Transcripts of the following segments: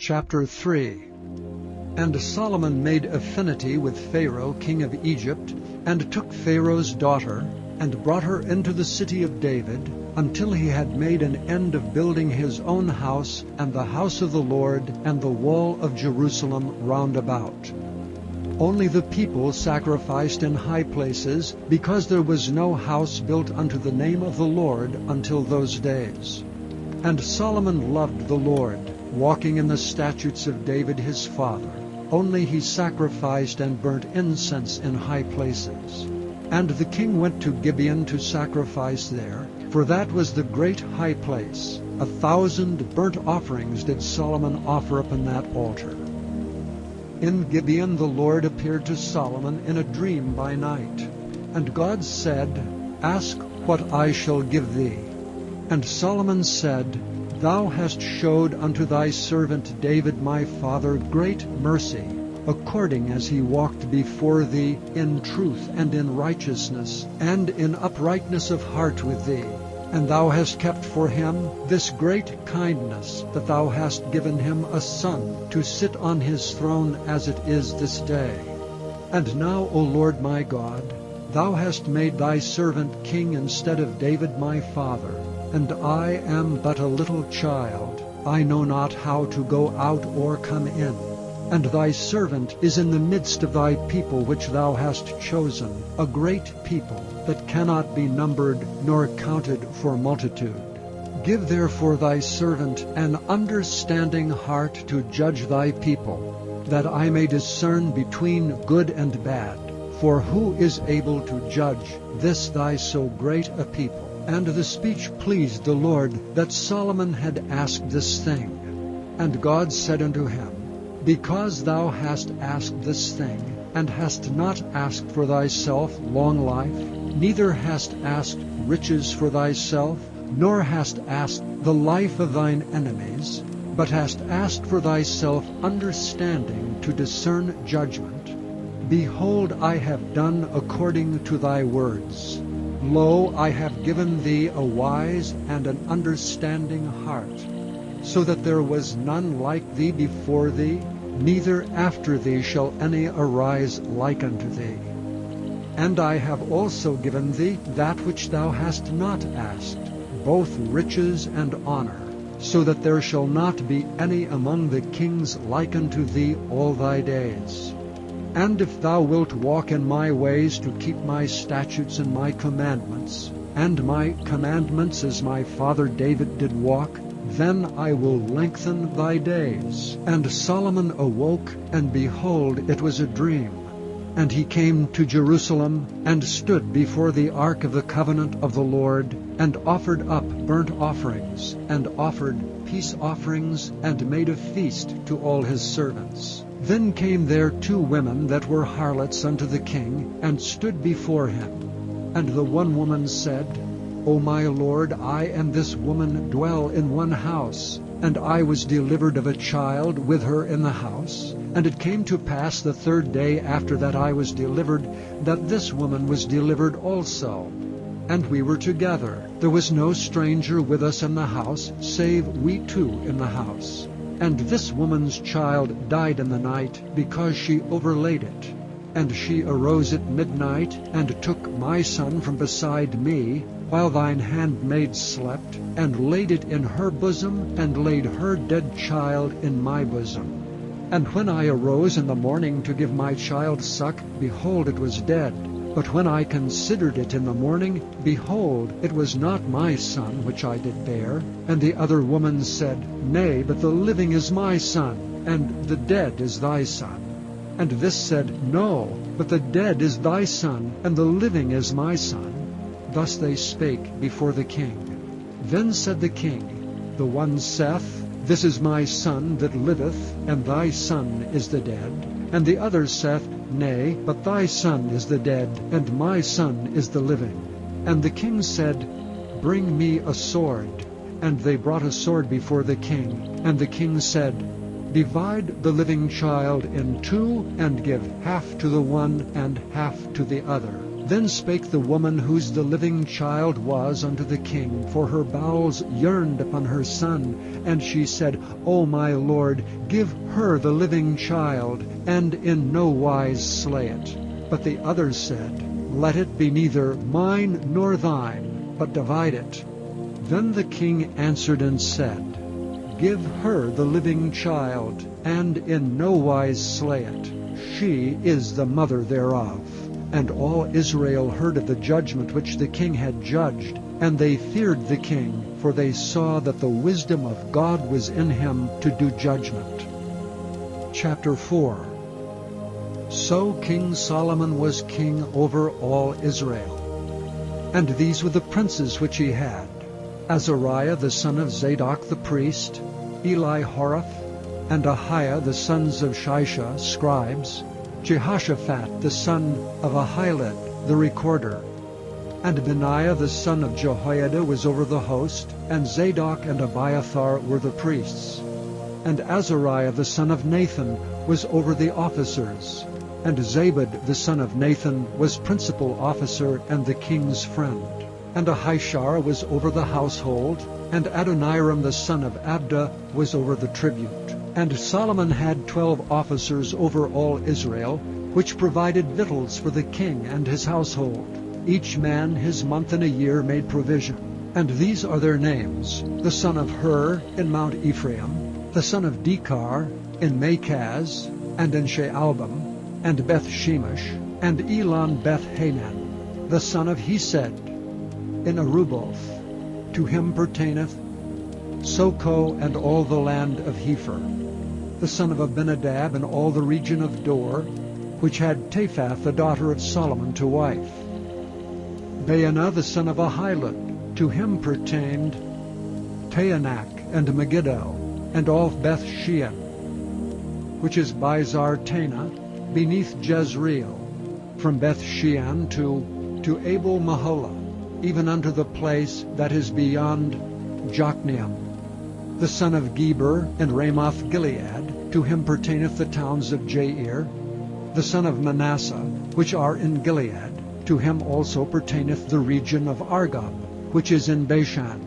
Chapter 3. And Solomon made affinity with Pharaoh king of Egypt, and took Pharaoh's daughter, and brought her into the city of David, until he had made an end of building his own house, and the house of the Lord, and the wall of Jerusalem round about. Only the people sacrificed in high places, because there was no house built unto the name of the Lord until those days. And Solomon loved the Lord, walking in the statutes of David his father. Only he sacrificed and burnt incense in high places. And the king went to Gibeon to sacrifice there, for that was the great high place. 1,000 burnt offerings did Solomon offer upon that altar. In Gibeon the Lord appeared to Solomon in a dream by night. And God said, Ask what I shall give thee. And Solomon said, Thou hast showed unto thy servant David my father great mercy, according as he walked before thee in truth and in righteousness, and in uprightness of heart with thee. And thou hast kept for him this great kindness, that thou hast given him a son to sit on his throne as it is this day. And now, O Lord my God, thou hast made thy servant king instead of David my father, and I am but a little child. I know not how to go out or come in. And thy servant is in the midst of thy people which thou hast chosen, a great people, that cannot be numbered nor counted for multitude. Give therefore thy servant an understanding heart to judge thy people, that I may discern between good and bad. For who is able to judge this thy so great a people? And the speech pleased the Lord, that Solomon had asked this thing. And God said unto him, Because thou hast asked this thing, and hast not asked for thyself long life, neither hast asked riches for thyself, nor hast asked the life of thine enemies, but hast asked for thyself understanding to discern judgment, behold, I have done according to thy words. Lo, I have given thee a wise and an understanding heart, so that there was none like thee before thee, neither after thee shall any arise like unto thee. And I have also given thee that which thou hast not asked, both riches and honor, so that there shall not be any among the kings like unto thee all thy days. And if thou wilt walk in my ways to keep my statutes and my commandments, and my commandments as my father David did walk, then I will lengthen thy days. And Solomon awoke, and behold, it was a dream. And he came to Jerusalem, and stood before the ark of the covenant of the Lord, and offered up burnt offerings, and offered peace offerings, and made a feast to all his servants. Then came there 2 women that were harlots unto the king, and stood before him. And the one woman said, O my lord, I and this woman dwell in one house, and I was delivered of a child with her in the house. And it came to pass the 3rd day after that I was delivered, that this woman was delivered also. And we were together. There was no stranger with us in the house, save we 2 in the house. And this woman's child died in the night, because she overlaid it. And she arose at midnight, and took my son from beside me, while thine handmaid slept, and laid it in her bosom, and laid her dead child in my bosom. And when I arose in the morning to give my child suck, behold, it was dead. But when I considered it in the morning, behold, it was not my son which I did bear. And the other woman said, Nay, but the living is my son, and the dead is thy son. And this said, No, but the dead is thy son, and the living is my son. Thus they spake before the king. Then said the king, The one saith, This is my son that liveth, and thy son is the dead. And the other saith, Nay, but thy son is the dead, and my son is the living. And the king said, Bring me a sword. And they brought a sword before the king. And the king said, Divide the living child in 2, and give half to the one and half to the other. Then spake the woman whose the living child was unto the king, for her bowels yearned upon her son. And she said, O my lord, give her the living child, and in no wise slay it. But the others said, Let it be neither mine nor thine, but divide it. Then the king answered and said, Give her the living child, and in no wise slay it. She is the mother thereof. And all Israel heard of the judgment which the king had judged, and they feared the king, for they saw that the wisdom of God was in him to do judgment. Chapter 4. So King Solomon was king over all Israel. And these were the princes which he had: Azariah the son of Zadok the priest, Eli-Horath, and Ahiah the sons of Shisha, scribes, Jehoshaphat the son of Ahilud the recorder, and Benaiah the son of Jehoiada was over the host, and Zadok and Abiathar were the priests. And Azariah the son of Nathan was over the officers, and Zabud the son of Nathan was principal officer and the king's friend. And Ahishar was over the household, and Adoniram the son of Abda was over the tribute. And Solomon had 12 officers over all Israel, which provided victuals for the king and his household. Each man his month in a year made provision. And these are their names: the son of Hur in Mount Ephraim, the son of Dekar in Makaz, and in Shaalbim, and Beth-Shemesh, and Elon Beth-Hanan, the son of Hesed in Aruboth. To him pertaineth Soko and all the land of Hepher. The son of Abinadab in all the region of Dor, which had Taphath the daughter of Solomon to wife. Baanah the son of Ahilud, to him pertained Taanach and Megiddo, and all Beth-Shean, which is by Zartanah, beneath Jezreel, from Beth-Shean to Abel-Maholah, even unto the place that is beyond Jokneam. The son of Geber in Ramoth-Gilead, to him pertaineth the towns of Jair. The son of Manasseh, which are in Gilead, to him also pertaineth the region of Argob, which is in Bashan,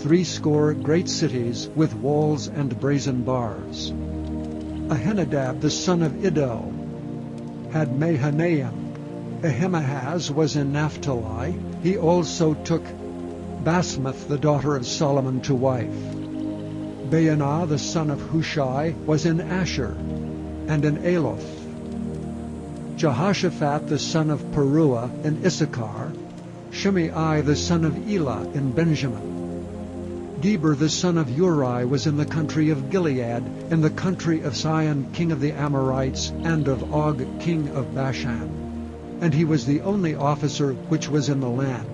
80 great cities with walls and brazen bars. Ahinadab the son of Iddo had Mahanaim. Ahimaaz was in Naphtali. He also took Basmath the daughter of Solomon to wife. Baanah the son of Hushai was in Asher, and in Aloth. Jehoshaphat the son of Peruah in Issachar. Shimei the son of Elah in Benjamin. Geber the son of Uri was in the country of Gilead, in the country of Sihon king of the Amorites, and of Og king of Bashan. And he was the only officer which was in the land.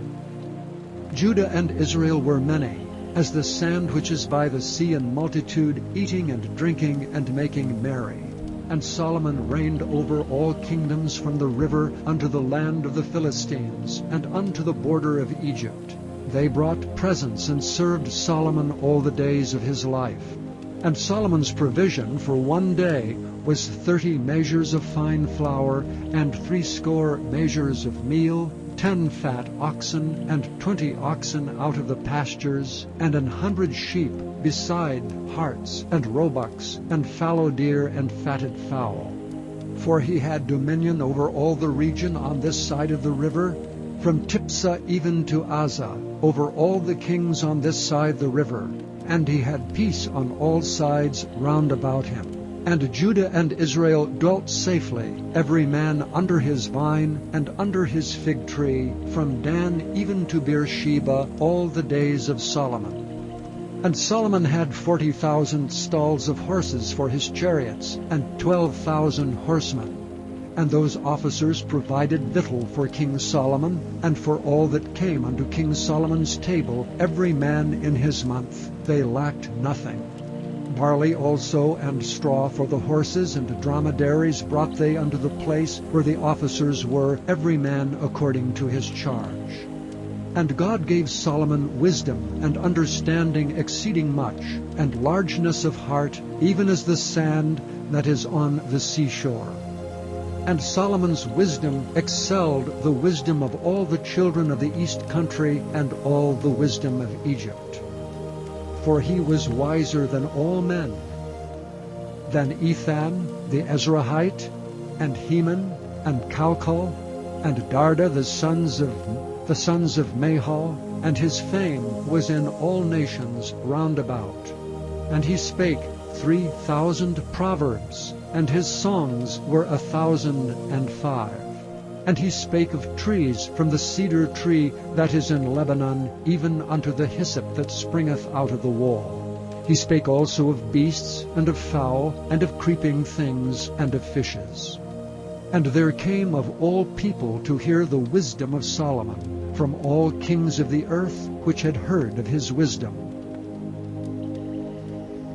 Judah and Israel were many, as the sand which is by the sea in multitude, eating and drinking and making merry. And Solomon reigned over all kingdoms from the river unto the land of the Philistines, and unto the border of Egypt. They brought presents and served Solomon all the days of his life. And Solomon's provision for one day was 30 measures of fine flour, and 80 measures of meal, 10 fat oxen, and 20 oxen out of the pastures, and 100 sheep, beside harts, and roebucks, and fallow deer, and fatted fowl. For he had dominion over all the region on this side of the river, from Tipsah even to Azzah, over all the kings on this side the river, and he had peace on all sides round about him. And Judah and Israel dwelt safely, every man under his vine and under his fig tree, from Dan even to Beersheba, all the days of Solomon. And Solomon had 40,000 stalls of horses for his chariots, and 12,000 horsemen. And those officers provided victual for King Solomon, and for all that came unto King Solomon's table, every man in his month. They lacked nothing. Barley also and straw for the horses and dromedaries brought they unto the place where the officers were, every man according to his charge. And God gave Solomon wisdom and understanding exceeding much, and largeness of heart, even as the sand that is on the seashore. And Solomon's wisdom excelled the wisdom of all the children of the east country and all the wisdom of Egypt. For he was wiser than all men, than Ethan the Ezrahite, and Heman, and Calcol, and Darda the sons of Mahal, and his fame was in all nations round about. And he spake 3,000 proverbs, and his songs were 1,005. And he spake of trees, from the cedar tree that is in Lebanon, even unto the hyssop that springeth out of the wall. He spake also of beasts, and of fowl, and of creeping things, and of fishes. And there came of all people to hear the wisdom of Solomon, from all kings of the earth which had heard of his wisdom.